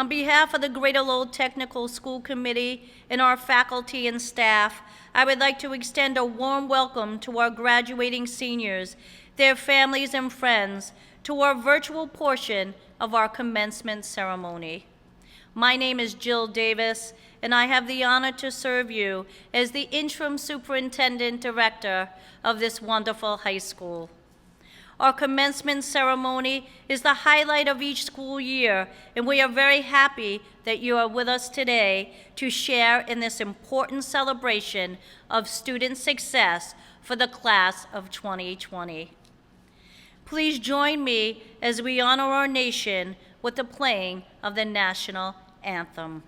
On behalf of the Greater Lowell Technical School Committee and our faculty and staff, I would like to extend a warm welcome to our graduating seniors, their families and friends, to our virtual portion of our commencement ceremony. My name is Jill Davis, and I have the honor to serve you as the Interim Superintendent Director of this wonderful high school. Our commencement ceremony is the highlight of each school year, and we are very happy that you are with us today to share in this important celebration of student success for the class of 2020. Please join me as we honor our nation with the playing of the national anthem.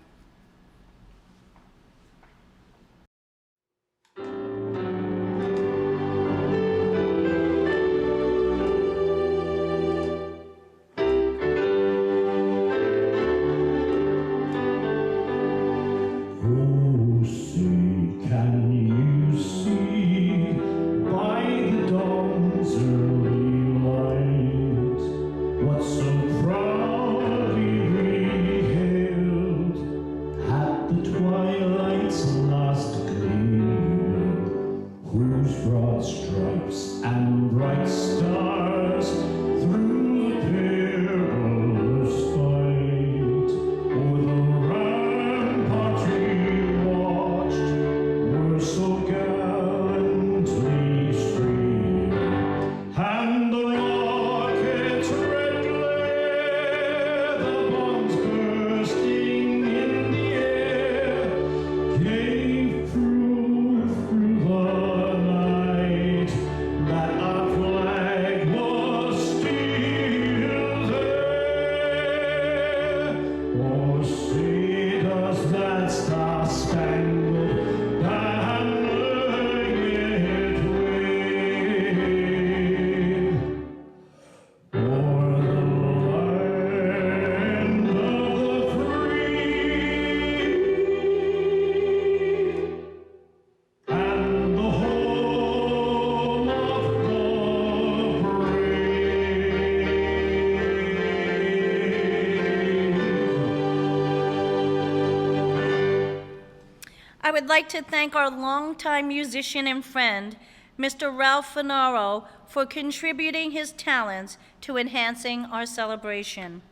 I would like to thank our longtime musician and friend, Mr. Ralph Finaro, for contributing his talents to enhancing our celebration.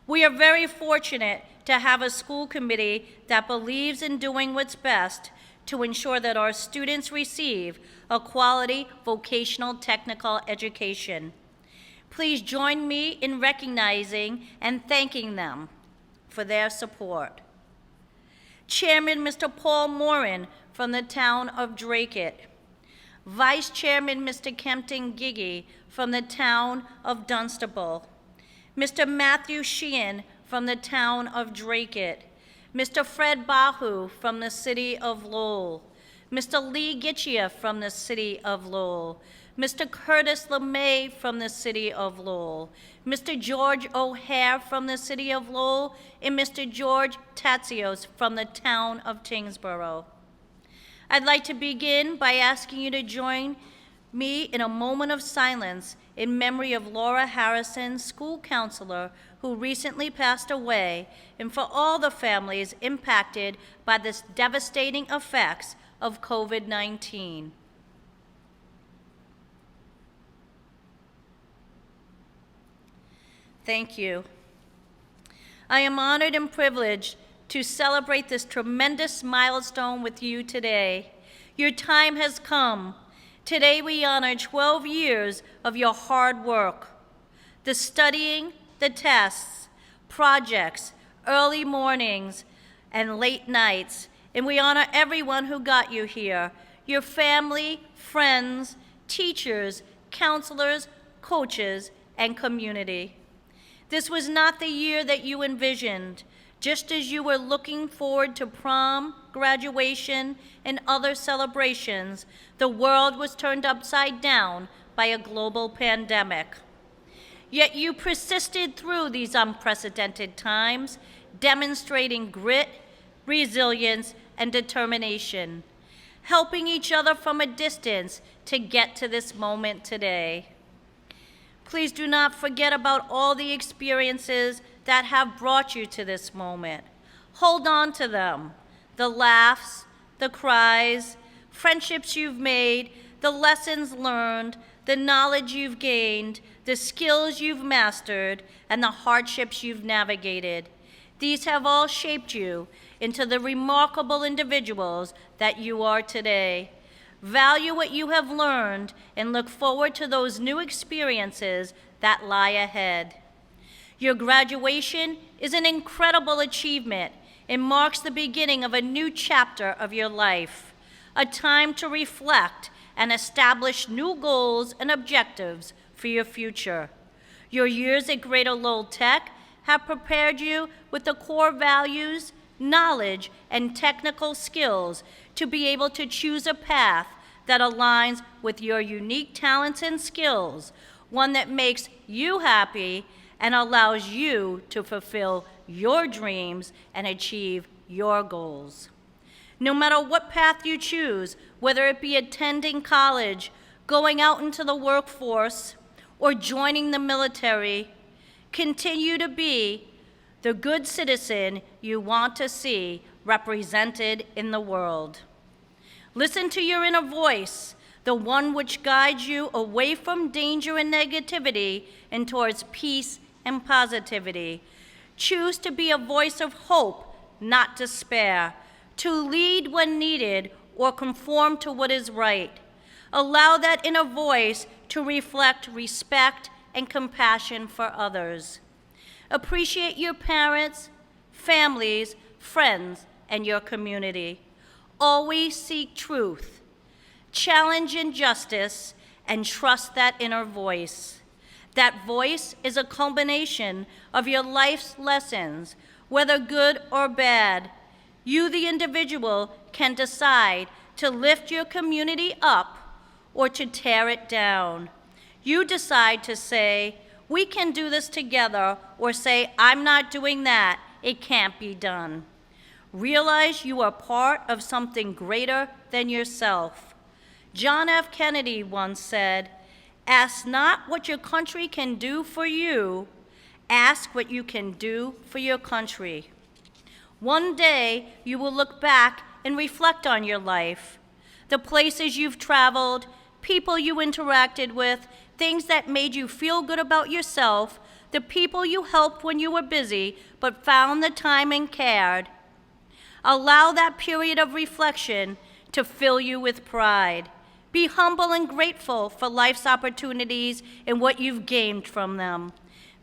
We are very fortunate to have a school committee that believes in doing what's best to ensure that our students receive a quality vocational technical education. Please join me in recognizing and thanking them for their support. Chairman Mr. Paul Morin from the town of Dracut. Vice Chairman Mr. Kempton Giggy from the town of Dunstable. Mr. Matthew Sheehan from the town of Dracut. Mr. Fred Bahu from the city of Lowell. Mr. Lee Gitchia from the city of Lowell. Mr. Curtis LeMay from the city of Lowell. Mr. George O'Hare from the city of Lowell, and Mr. George Tatsios from the town of Tingsboro. I'd like to begin by asking you to join me in a moment of silence in memory of Laura Harrison, school counselor who recently passed away, and for all the families impacted by the devastating effects of COVID-19. Thank you. I am honored and privileged to celebrate this tremendous milestone with you today. Your time has come. Today we honor 12 years of your hard work, the studying, the tests, projects, early mornings, and late nights, and we honor everyone who got you here, your family, friends, teachers, counselors, coaches, and community. This was not the year that you envisioned. Just as you were looking forward to prom, graduation, and other celebrations, the world was turned upside down by a global pandemic. Yet you persisted through these unprecedented times, demonstrating grit, resilience, and determination, helping each other from a distance to get to this moment today. Please do not forget about all the experiences that have brought you to this moment. Hold on to them. The laughs, the cries, friendships you've made, the lessons learned, the knowledge you've gained, the skills you've mastered, and the hardships you've navigated. These have all shaped you into the remarkable individuals that you are today. Value what you have learned and look forward to those new experiences that lie ahead. Your graduation is an incredible achievement and marks the beginning of a new chapter of your life, a time to reflect and establish new goals and objectives for your future. Your years at Greater Lowell Tech have prepared you with the core values, knowledge, and technical skills to be able to choose a path that aligns with your unique talents and skills, one that makes you happy and allows you to fulfill your dreams and achieve your goals. No matter what path you choose, whether it be attending college, going out into the workforce, or joining the military, continue to be the good citizen you want to see represented in the world. Listen to your inner voice, the one which guides you away from danger and negativity and towards peace and positivity. Choose to be a voice of hope, not despair, to lead when needed or conform to what is right. Allow that inner voice to reflect respect and compassion for others. Appreciate your parents, families, friends, and your community. Always seek truth, challenge injustice, and trust that inner voice. That voice is a culmination of your life's lessons, whether good or bad. You, the individual, can decide to lift your community up or to tear it down. You decide to say, "We can do this together," or say, "I'm not doing that, it can't be done." Realize you are part of something greater than yourself. John F. Kennedy once said, "Ask not what your country can do for you, ask what you can do for your country." One day, you will look back and reflect on your life, the places you've traveled, people you interacted with, things that made you feel good about yourself, the people you helped when you were busy but found the time and cared. Allow that period of reflection to fill you with pride. Be humble and grateful for life's opportunities and what you've gained from them.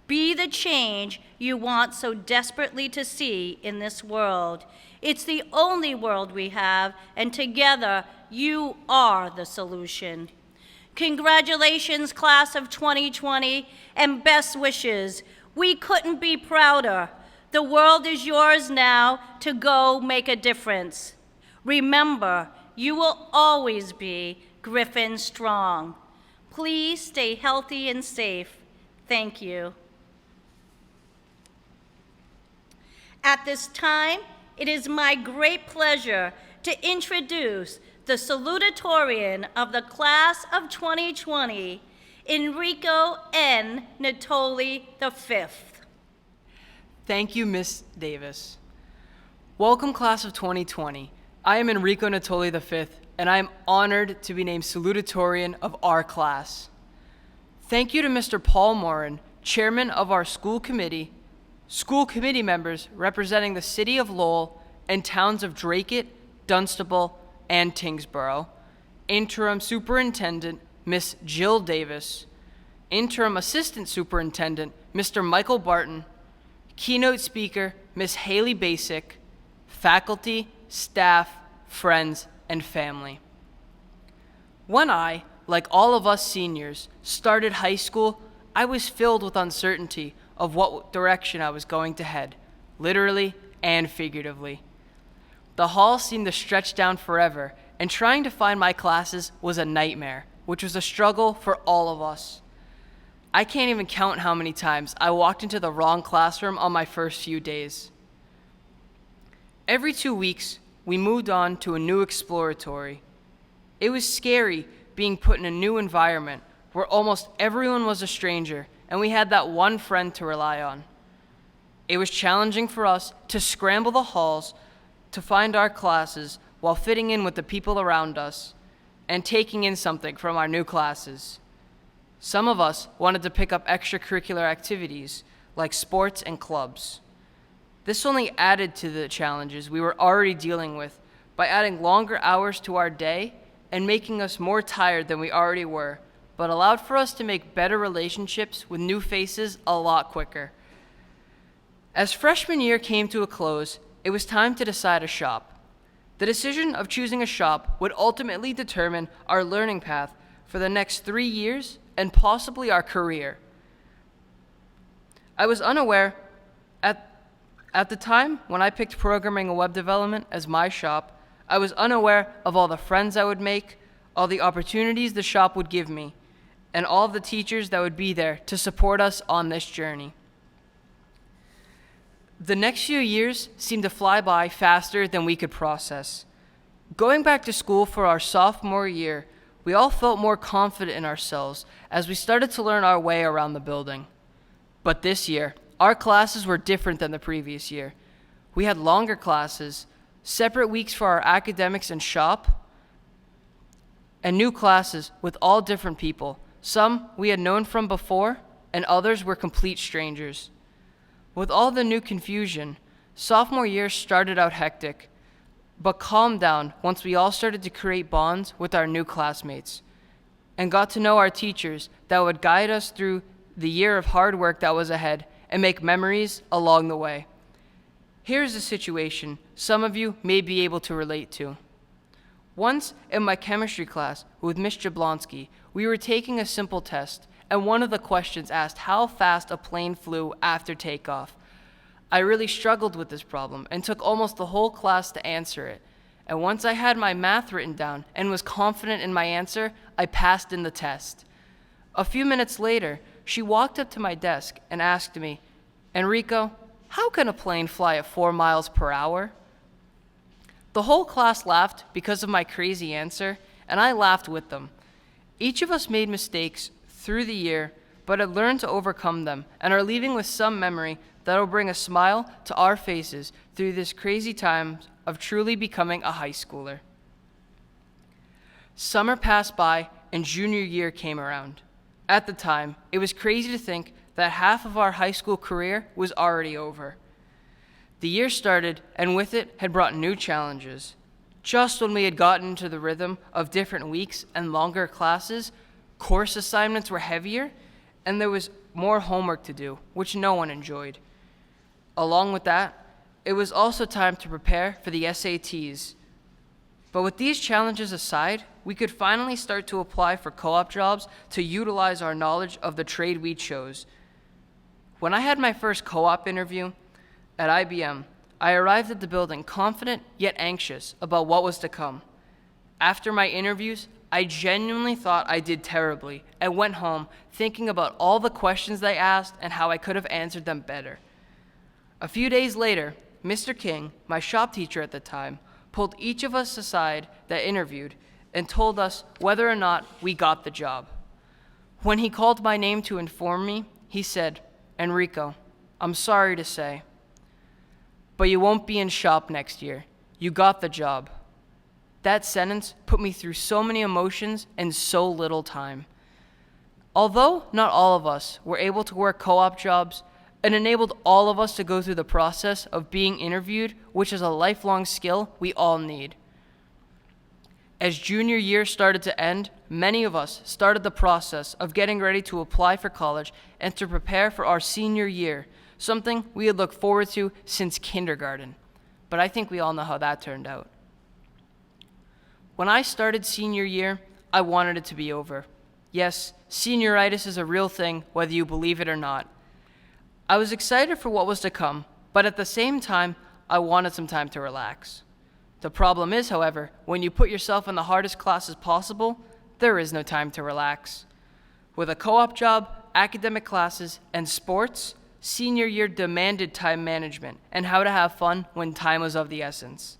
Be the change you want so desperately to see in this world. It's the only world we have, and together you are the solution. Congratulations, class of 2020, and best wishes. We couldn't be prouder. The world is yours now to go make a difference. Remember, you will always be Griffin Strong. Please stay healthy and safe. Thank you. At this time, it is my great pleasure to introduce the salutatorian of the class of 2020, Enrico N. Natoli V. Thank you, Ms. Davis. Welcome, class of 2020. I am Enrico Natoli V, and I am honored to be named salutatorian of our class. Thank you to Mr. Paul Morin, chairman of our school committee members representing the city of Lowell and towns of Dracut, Dunstable, and Tingsboro, interim superintendent, Miss Jill Davis, interim assistant superintendent, Mr. Michael Barton, keynote speaker, Miss Haylee Bacik, faculty, staff, friends, and family. When I, like all of us seniors, started high school, I was filled with uncertainty of what direction I was going to head, literally and figuratively. The hall seemed to stretch down forever, and trying to find my classes was a nightmare, which was a struggle for all of us. I can't even count how many times I walked into the wrong classroom on my first few days. Every 2 weeks, we moved on to a new exploratory. It was scary being put in a new environment where almost everyone was a stranger, and we had that one friend to rely on. It was challenging for us to scramble the halls to find our classes while fitting in with the people around us and taking in something from our new classes. Some of us wanted to pick up extracurricular activities like sports and clubs. This only added to the challenges we were already dealing with by adding longer hours to our day and making us more tired than we already were, but allowed for us to make better relationships with new faces a lot quicker. As freshman year came to a close, it was time to decide a shop. The decision of choosing a shop would ultimately determine our learning path for the next 3 years and possibly our career. I was unaware at the time when I picked programming and web development as my shop, I was unaware of all the friends I would make, all the opportunities the shop would give me, and all of the teachers that would be there to support us on this journey. The next few years seemed to fly by faster than we could process. Going back to school for our sophomore year, we all felt more confident in ourselves as we started to learn our way around the building. But this year, our classes were different than the previous year. We had longer classes, separate weeks for our academics and shop, and new classes with all different people. Some we had known from before, and others were complete strangers. With all the new confusion, sophomore year started out hectic, but calmed down once we all started to create bonds with our new classmates and got to know our teachers that would guide us through the year of hard work that was ahead and make memories along the way. Here's a situation some of you may be able to relate to. Once in my chemistry class with Ms. Jablonski, we were taking a simple test, and one of the questions asked how fast a plane flew after takeoff. I really struggled with this problem and took almost the whole class to answer it. And once I had my math written down and was confident in my answer, I passed in the test. A few minutes later, she walked up to my desk and asked me, "Enrico, how can a plane fly at 4 miles per hour?" The whole class laughed because of my crazy answer, and I laughed with them. Each of us made mistakes through the year, but had learned to overcome them and are leaving with some memory that will bring a smile to our faces through this crazy time of truly becoming a high schooler. Summer passed by and junior year came around. At the time, it was crazy to think that half of our high school career was already over. The year started, and with it had brought new challenges. Just when we had gotten into the rhythm of different weeks and longer classes, course assignments were heavier, and there was more homework to do, which no one enjoyed. Along with that, it was also time to prepare for the SATs. But with these challenges aside, we could finally start to apply for co-op jobs to utilize our knowledge of the trade we chose. When I had my first co-op interview at IBM, I arrived at the building confident yet anxious about what was to come. After my interviews, I genuinely thought I did terribly and went home thinking about all the questions they asked and how I could have answered them better. A few days later, Mr. King, my shop teacher at the time, pulled each of us aside that interviewed and told us whether or not we got the job. When he called my name to inform me, he said, "Enrico, I'm sorry to say, but you won't be in shop next year. You got the job." That sentence put me through so many emotions in so little time. Although not all of us were able to work co-op jobs, it enabled all of us to go through the process of being interviewed, which is a lifelong skill we all need. As junior year started to end, many of us started the process of getting ready to apply for college and to prepare for our senior year, something we had looked forward to since kindergarten. But I think we all know how that turned out. When I started senior year, I wanted it to be over. Yes, senioritis is a real thing, whether you believe it or not. I was excited for what was to come, but at the same time, I wanted some time to relax. The problem is, however, when you put yourself in the hardest classes possible, there is no time to relax. With a co-op job, academic classes, and sports, senior year demanded time management and how to have fun when time was of the essence.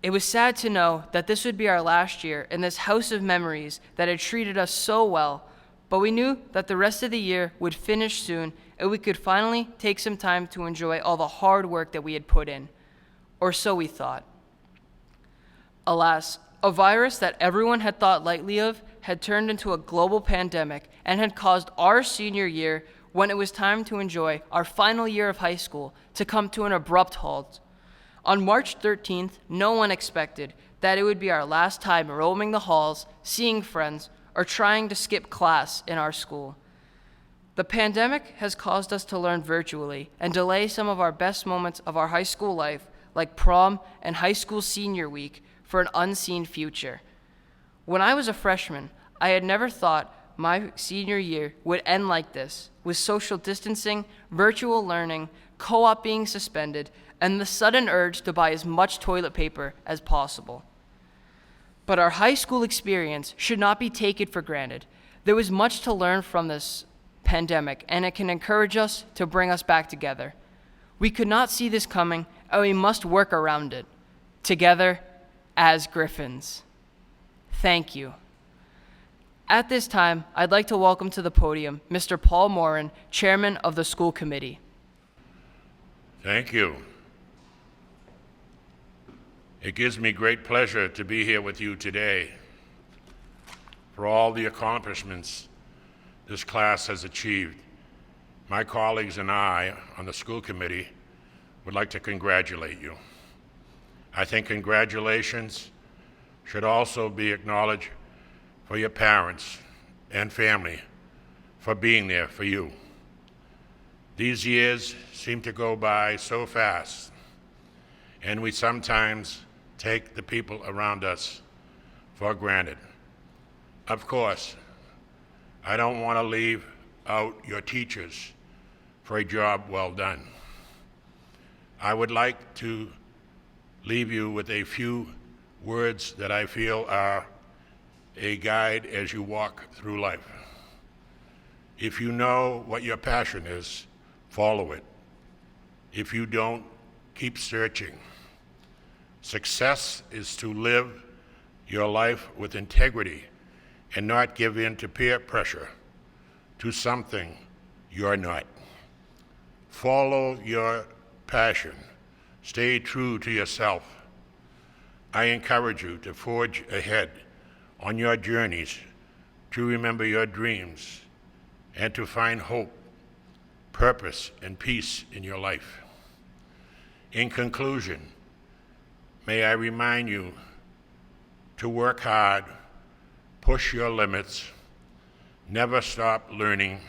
It was sad to know that this would be our last year in this house of memories that had treated us so well, but we knew that the rest of the year would finish soon and we could finally take some time to enjoy all the hard work that we had put in. Or so we thought. Alas, a virus that everyone had thought lightly of had turned into a global pandemic and had caused our senior year, when it was time to enjoy our final year of high school, to come to an abrupt halt. On March 13th, no one expected that it would be our last time roaming the halls, seeing friends, or trying to skip class in our school. The pandemic has caused us to learn virtually and delay some of our best moments of our high school life, like prom and high school senior week, for an unseen future. When I was a freshman, I had never thought my senior year would end like this, with social distancing, virtual learning, co-op being suspended, and the sudden urge to buy as much toilet paper as possible. But our high school experience should not be taken for granted. There was much to learn from this pandemic, and it can encourage us to bring us back together. We could not see this coming, and we must work around it, together as Griffins. Thank you. At this time, I'd like to welcome to the podium Mr. Paul Morin, Chairman of the School Committee. Thank you. It gives me great pleasure to be here with you today. For all the accomplishments this class has achieved, my colleagues and I on the school committee would like to congratulate you. I think congratulations should also be acknowledged for your parents and family for being there for you. These years seem to go by so fast, and we sometimes take the people around us for granted. Of course, I don't want to leave out your teachers for a job well done. I would like to leave you with a few words that I feel are a guide as you walk through life. If you know what your passion is, follow it. If you don't, keep searching. Success is to live your life with integrity and not give in to peer pressure to something you're not. Follow your passion. Stay true to yourself. I encourage you to forge ahead on your journeys, to remember your dreams, and to find hope, purpose, and peace in your life. In conclusion, may I remind you to work hard, push your limits, never stop learning,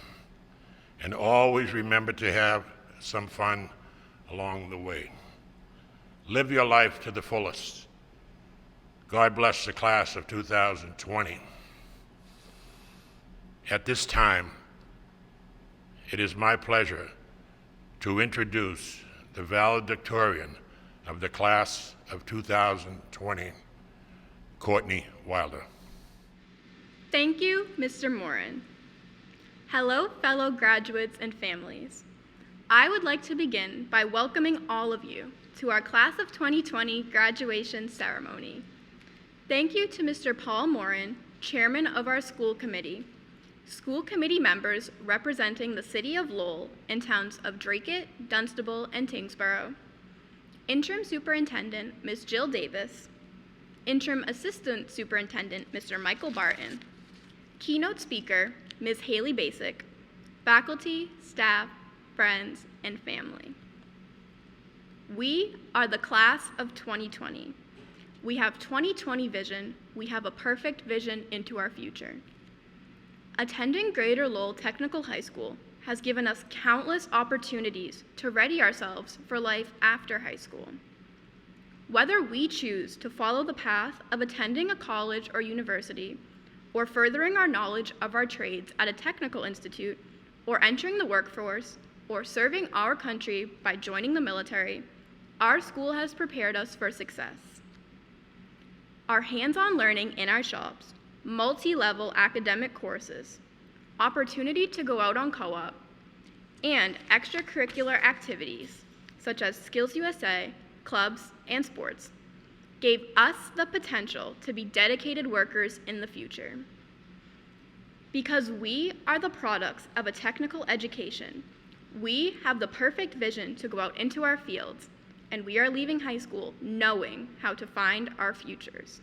and always remember to have some fun along the way. Live your life to the fullest. God bless the class of 2020. At this time, it is my pleasure to introduce the valedictorian of the class of 2020, Courtney Wilder. Thank you, Mr. Morin. Hello, fellow graduates and families. I would like to begin by welcoming all of you to our Class of 2020 graduation ceremony. Thank you to Mr. Paul Morin, Chairman of our school committee, school committee members representing the City of Lowell and towns of Dracut, Dunstable, and Tingsboro, Interim Superintendent, Ms. Jill Davis, Interim Assistant Superintendent, Mr. Michael Barton, Keynote Speaker, Ms. Haylee Bacik, faculty, staff, friends, and family. We are the Class of 2020. We have 2020 vision. We have a perfect vision into our future. Attending Greater Lowell Technical High School has given us countless opportunities to ready ourselves for life after high school. Whether we choose to follow the path of attending a college or university, or furthering our knowledge of our trades at a technical institute, or entering the workforce, or serving our country by joining the military, our school has prepared us for success. Our hands-on learning in our shops, multi-level academic courses, opportunity to go out on co-op, and extracurricular activities such as Skills USA, clubs, and sports gave us the potential to be dedicated workers in the future. Because we are the products of a technical education, we have the perfect vision to go out into our fields, and we are leaving high school knowing how to find our futures.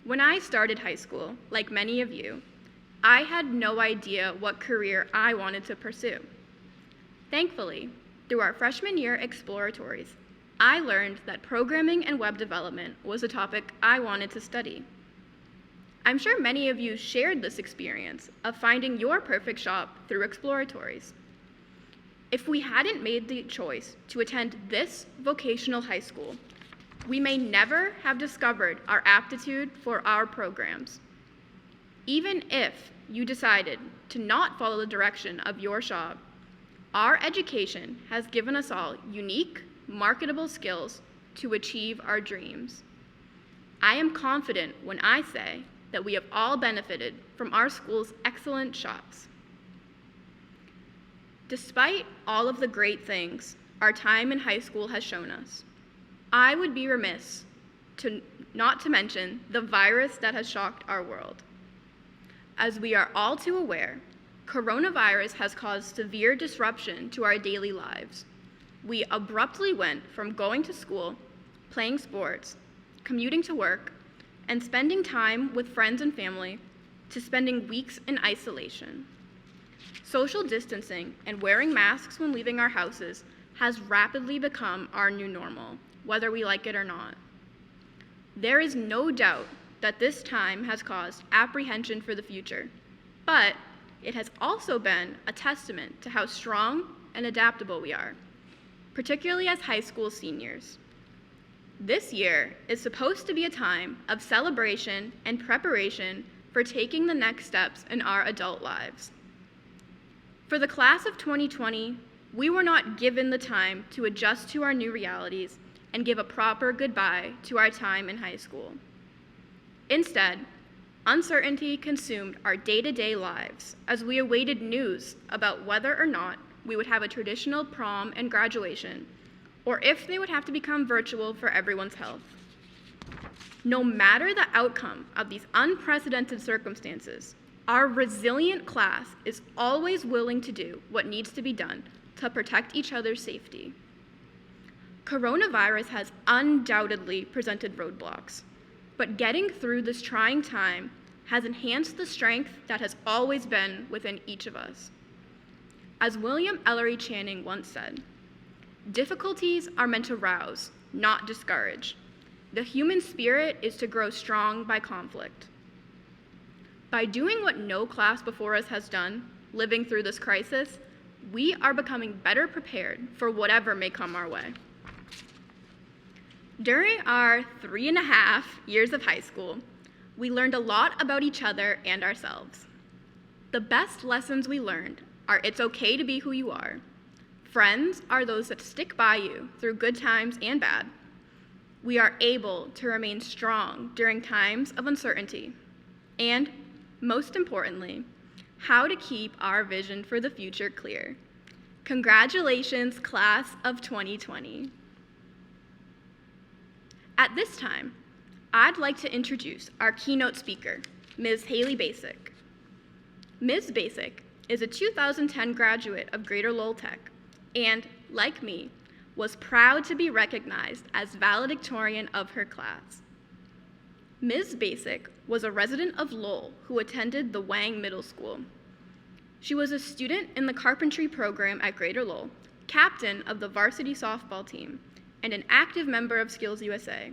When I started high school, like many of you, I had no idea what career I wanted to pursue. Thankfully, through our freshman year exploratories, I learned that programming and web development was a topic I wanted to study. I'm sure many of you shared this experience of finding your perfect shop through exploratories. If we hadn't made the choice to attend this vocational high school, we may never have discovered our aptitude for our programs. Even if you decided to not follow the direction of your shop, our education has given us all unique, marketable skills to achieve our dreams. I am confident when I say that we have all benefited from our school's excellent shops. Despite all of the great things our time in high school has shown us, I would be remiss not to mention the virus that has shocked our world. As we are all too aware, coronavirus has caused severe disruption to our daily lives. We abruptly went from going to school, playing sports, commuting to work, and spending time with friends and family to spending weeks in isolation. Social distancing and wearing masks when leaving our houses has rapidly become our new normal, whether we like it or not. There is no doubt that this time has caused apprehension for the future, but it has also been a testament to how strong and adaptable we are, particularly as high school seniors. This year is supposed to be a time of celebration and preparation for taking the next steps in our adult lives. For the class of 2020, we were not given the time to adjust to our new realities and give a proper goodbye to our time in high school. Instead, uncertainty consumed our day-to-day lives as we awaited news about whether or not we would have a traditional prom and graduation, or if they would have to become virtual for everyone's health. No matter the outcome of these unprecedented circumstances, our resilient class is always willing to do what needs to be done to protect each other's safety. Coronavirus has undoubtedly presented roadblocks, but getting through this trying time has enhanced the strength that has always been within each of us. As William Ellery Channing once said, "Difficulties are meant to rouse, not discourage. The human spirit is to grow strong by conflict." By doing what no class before us has done, living through this crisis, we are becoming better prepared for whatever may come our way. During our 3.5 years of high school, we learned a lot about each other and ourselves. The best lessons we learned are it's okay to be who you are. Friends are those that stick by you through good times and bad. We are able to remain strong during times of uncertainty. And, most importantly, how to keep our vision for the future clear. Congratulations, class of 2020. At this time, I'd like to introduce our keynote speaker, Ms. Haylee Bacik. Ms. Bacik is a 2010 graduate of Greater Lowell Tech and, like me, was proud to be recognized as valedictorian of her class. Ms. Bacik was a resident of Lowell who attended the Wang Middle School. She was a student in the carpentry program at Greater Lowell, captain of the varsity softball team, and an active member of Skills USA,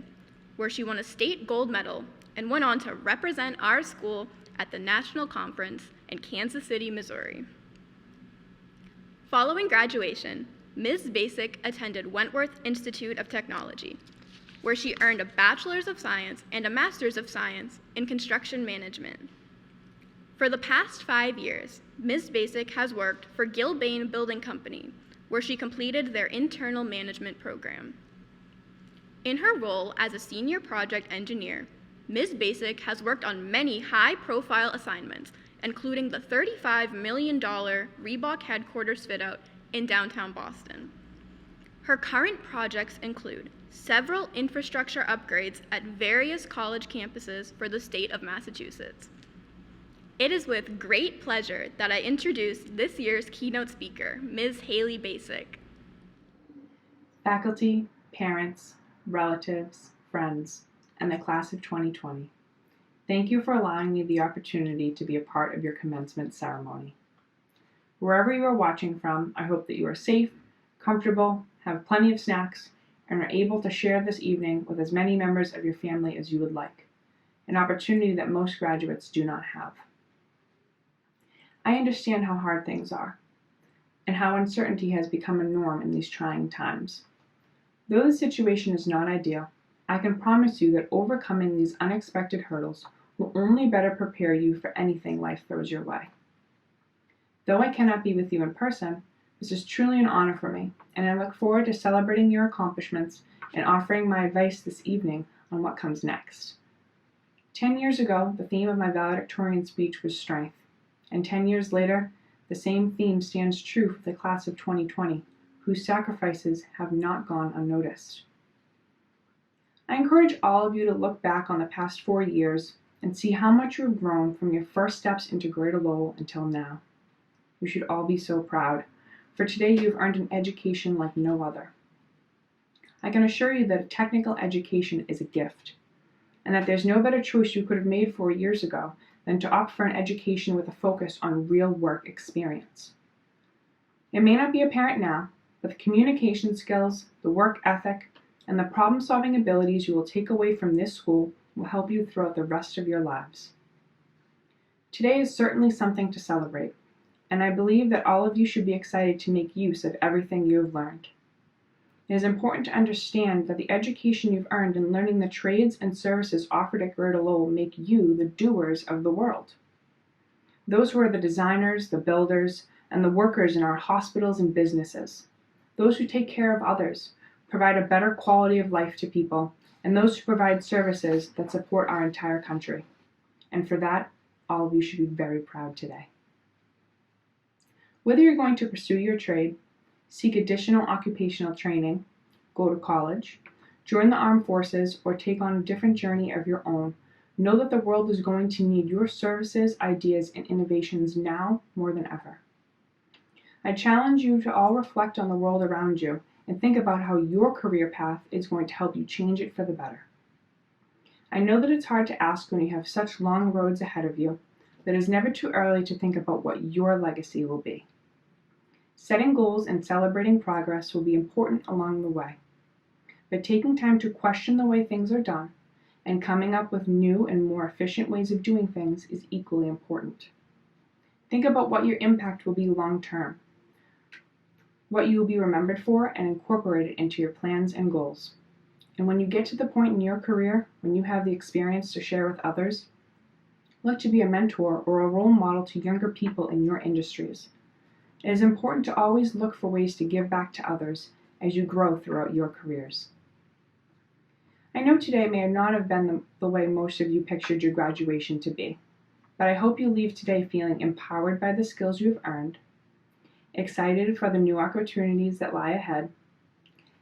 where she won a state gold medal and went on to represent our school at the national conference in Kansas City, Missouri. Following graduation, Ms. Bacik attended Wentworth Institute of Technology, where she earned a Bachelor's of Science and a Master's of Science in Construction Management. For the past 5 years, Ms. Bacik has worked for Gilbane Building Company, where she completed their internal management program. In her role as a senior project engineer, Ms. Bacik has worked on many high-profile assignments, including the $35 million Reebok headquarters fit-out in downtown Boston. Her current projects include several infrastructure upgrades at various college campuses for the state of Massachusetts. It is with great pleasure that I introduce this year's keynote speaker, Ms. Haylee Bacik. Faculty, parents, relatives, friends, and the class of 2020, thank you for allowing me the opportunity to be a part of your commencement ceremony. Wherever you are watching from, I hope that you are safe, comfortable, have plenty of snacks, and are able to share this evening with as many members of your family as you would like, an opportunity that most graduates do not have. I understand how hard things are, and how uncertainty has become a norm in these trying times. Though the situation is not ideal, I can promise you that overcoming these unexpected hurdles will only better prepare you for anything life throws your way. Though I cannot be with you in person, this is truly an honor for me, and I look forward to celebrating your accomplishments and offering my advice this evening on what comes next. 10 years ago, the theme of my valedictorian speech was strength, and 10 years later, the same theme stands true for the class of 2020, whose sacrifices have not gone unnoticed. I encourage all of you to look back on the past 4 years and see how much you have grown from your first steps into Greater Lowell until now. You should all be so proud, for today you have earned an education like no other. I can assure you that a technical education is a gift, and that there's no better choice you could have made 4 years ago than to opt for an education with a focus on real work experience. It may not be apparent now, but the communication skills, the work ethic, and the problem-solving abilities you will take away from this school will help you throughout the rest of your lives. Today is certainly something to celebrate, and I believe that all of you should be excited to make use of everything you have learned. It is important to understand that the education you've earned in learning the trades and services offered at Greater Lowell make you the doers of the world. Those who are the designers, the builders, and the workers in our hospitals and businesses. Those who take care of others, provide a better quality of life to people, and those who provide services that support our entire country. And for that, all of you should be very proud today. Whether you're going to pursue your trade, seek additional occupational training, go to college, join the armed forces, or take on a different journey of your own, know that the world is going to need your services, ideas, and innovations now more than ever. I challenge you to all reflect on the world around you and think about how your career path is going to help you change it for the better. I know that it's hard to ask when you have such long roads ahead of you, but it's never too early to think about what your legacy will be. Setting goals and celebrating progress will be important along the way, but taking time to question the way things are done and coming up with new and more efficient ways of doing things is equally important. Think about what your impact will be long term, what you will be remembered for, and incorporate it into your plans and goals. And when you get to the point in your career when you have the experience to share with others, look to be a mentor or a role model to younger people in your industries. It is important to always look for ways to give back to others as you grow throughout your careers. I know today may not have been the way most of you pictured your graduation to be, but I hope you leave today feeling empowered by the skills you have earned, excited for the new opportunities that lie ahead,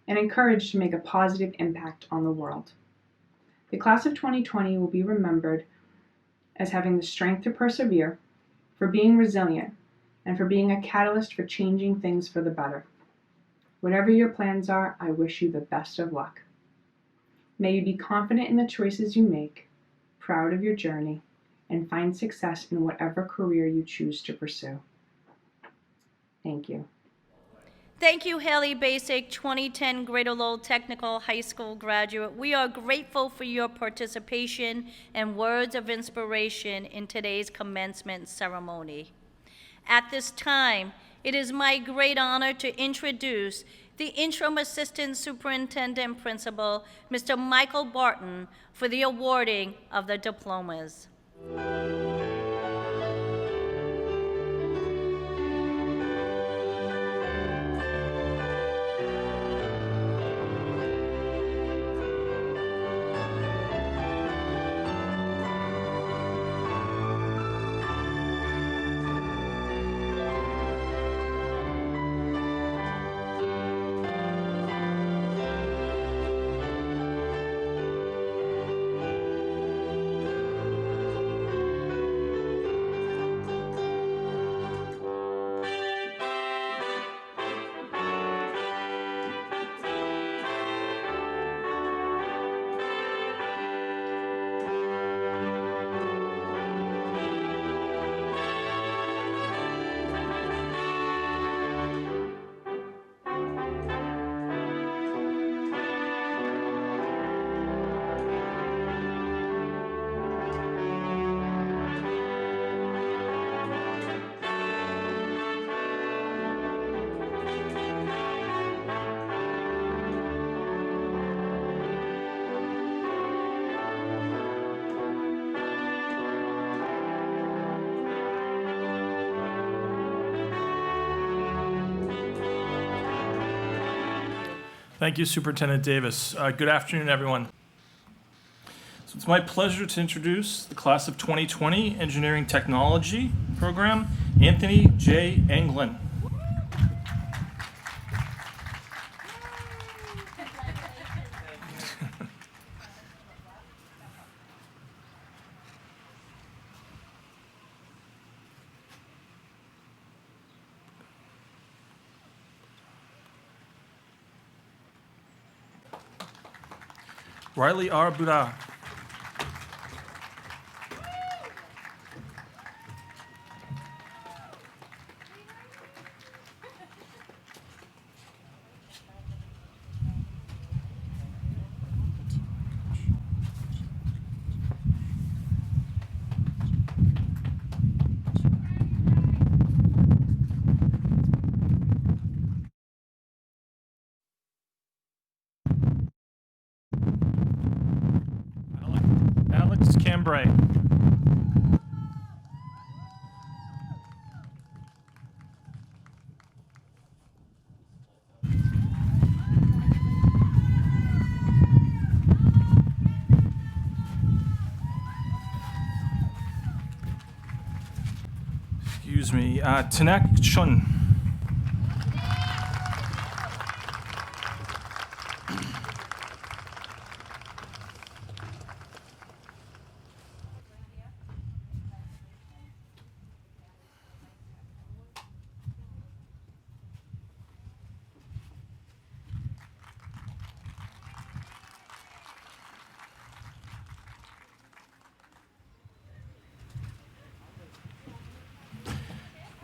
and encouraged to make a positive impact on the world. The class of 2020 will be remembered as having the strength to persevere, for being resilient, and for being a catalyst for changing things for the better. Whatever your plans are, I wish you the best of luck. May you be confident in the choices you make, proud of your journey, and find success in whatever career you choose to pursue. Thank you. Thank you, Haylee Bacik, 2010 Greater Lowell Technical High School graduate. We are grateful for your participation and words of inspiration in today's commencement ceremony. At this time, it is my great honor to introduce the Interim Assistant Superintendent Principal, Mr. Michael Barton, for the awarding of the diplomas. Thank you, Superintendent Davis. Good afternoon, everyone. So it's my pleasure to introduce the Class of 2020 Engineering Technology program, Anthony J. Anglin. Riley R. Buda. Alex Cambray. Excuse me, Tanak Chun.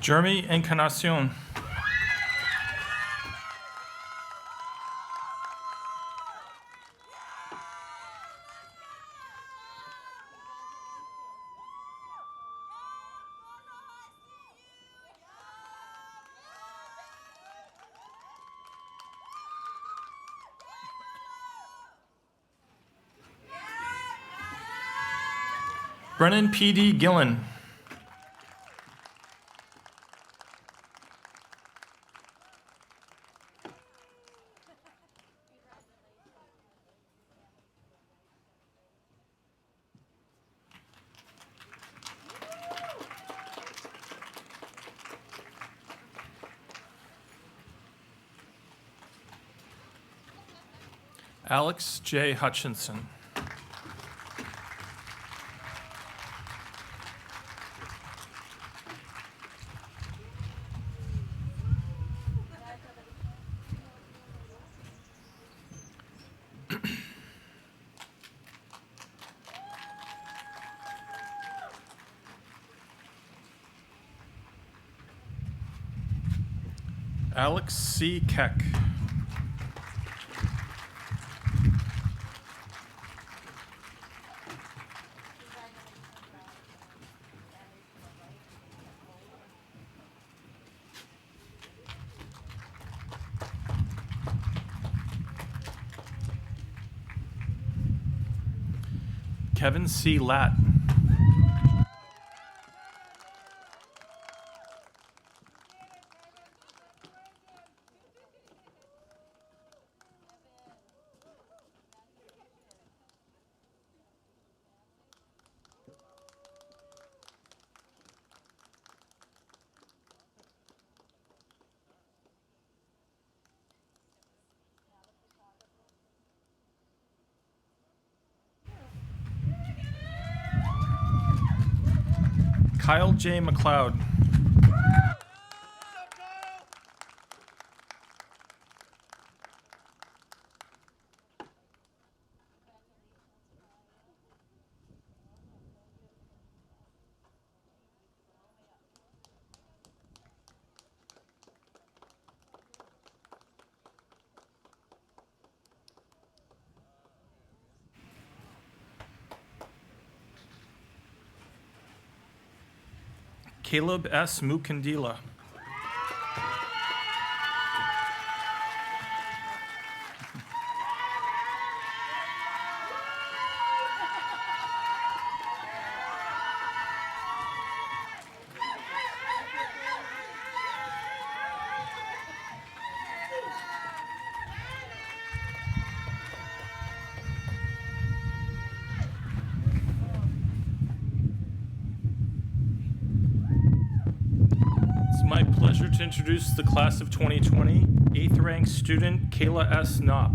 Jeremy Encarnacion. Brennan P.D. Gillen. Alex J. Hutchinson. Alex C. Keck. Kevin C. Latt. Kyle J. McLeod. Caleb S. Mukandila. my pleasure to introduce the class of 2020 8th ranked student Kayla S. Knopp.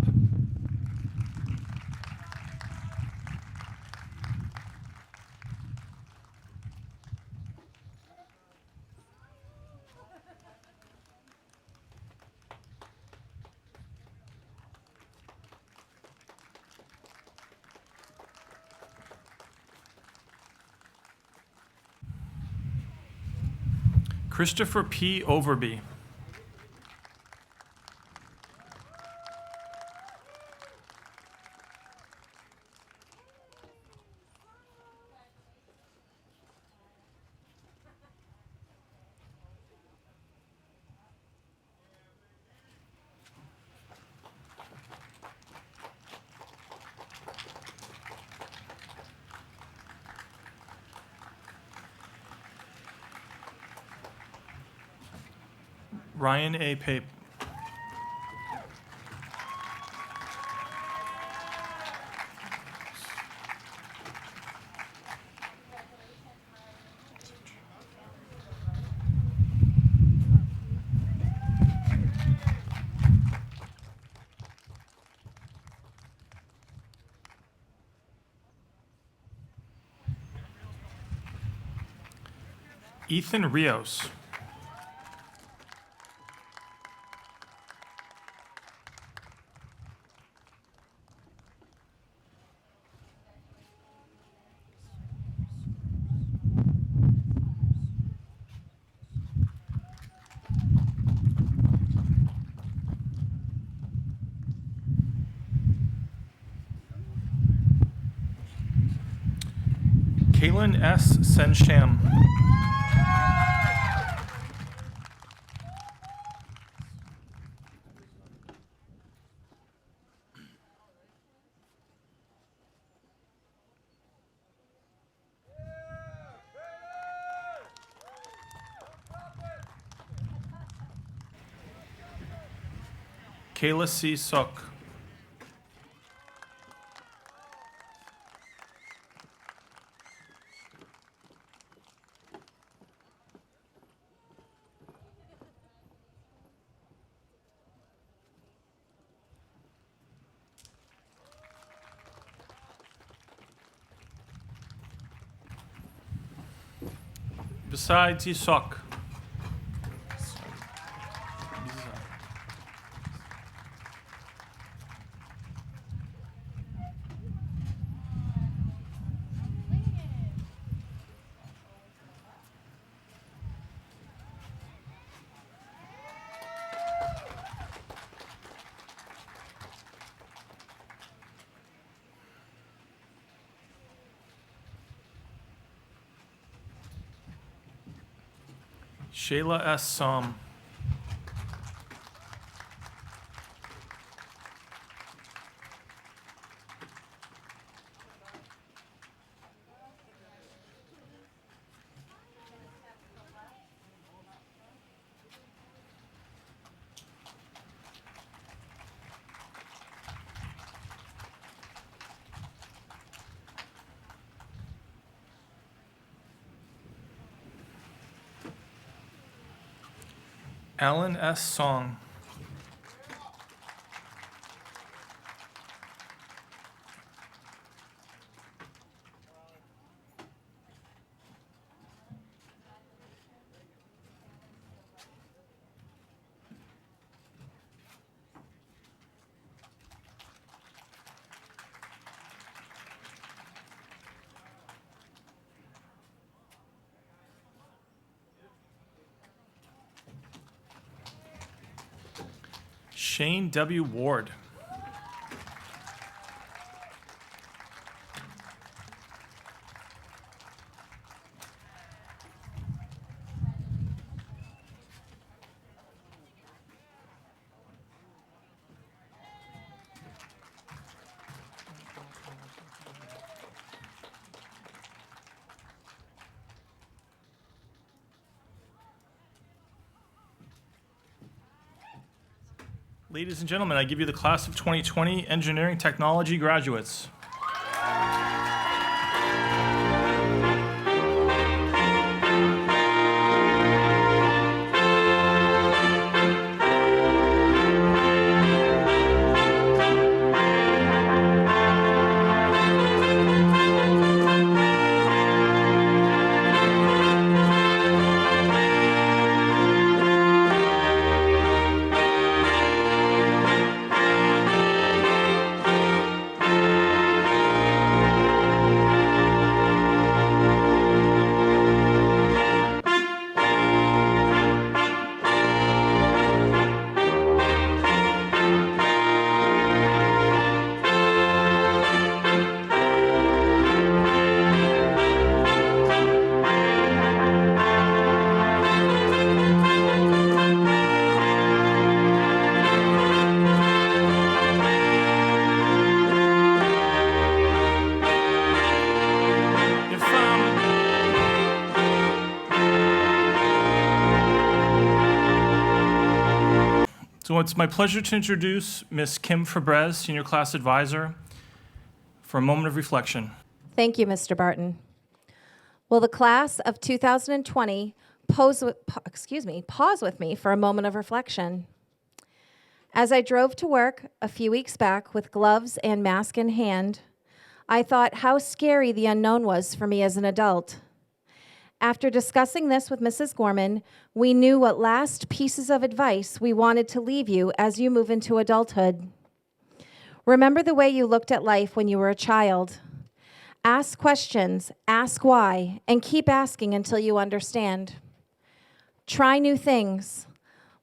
Christopher P. Overby. Ryan A. Pape. Ethan Rios. Kaylin S. Sensham. Kayla C. Suk. Besides Isok. Shayla S. Som. Alan S. Song. Shane W. Ward. Ladies and gentlemen, I give you the class of 2020 engineering technology graduates. So it's my pleasure to introduce Ms. Kim Fabrez, Senior Class Advisor, for a moment of reflection. Thank you, Mr. Barton. Will the class of 2020 pause with me for a moment of reflection? As I drove to work a few weeks back with gloves and mask in hand, I thought how scary the unknown was for me as an adult. After discussing this with Mrs. Gorman, we knew what last pieces of advice we wanted to leave you as you move into adulthood. Remember the way you looked at life when you were a child. Ask questions, ask why, and keep asking until you understand. Try new things.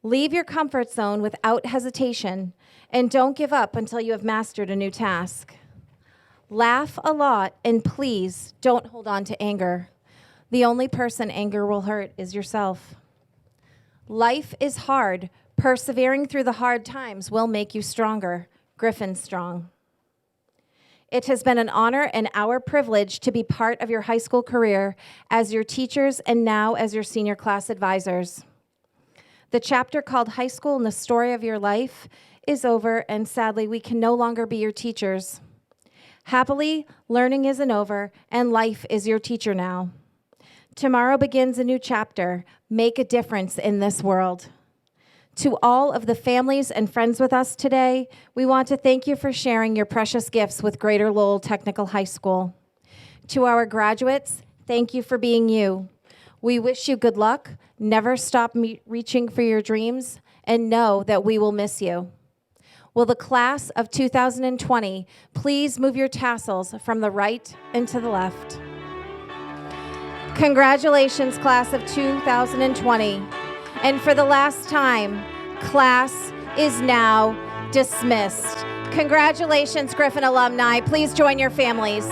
Leave your comfort zone without hesitation, and don't give up until you have mastered a new task. Laugh a lot, and please don't hold on to anger. The only person anger will hurt is yourself. Life is hard. Persevering through the hard times will make you stronger. Griffin Strong. It has been an honor and our privilege to be part of your high school career as your teachers and now as your senior class advisors. The chapter called High School and the Story of Your Life is over, and sadly, we can no longer be your teachers. Happily, learning isn't over, and life is your teacher now. Tomorrow begins a new chapter. Make a difference in this world. To all of the families and friends with us today, we want to thank you for sharing your precious gifts with Greater Lowell Technical High School. To our graduates, thank you for being you. We wish you good luck, never stop reaching for your dreams, and know that we will miss you. Will the class of 2020 please move your tassels from the right and to the left? Congratulations, class of 2020. And for the last time, class is now dismissed. Congratulations, Griffin alumni. Please join your families.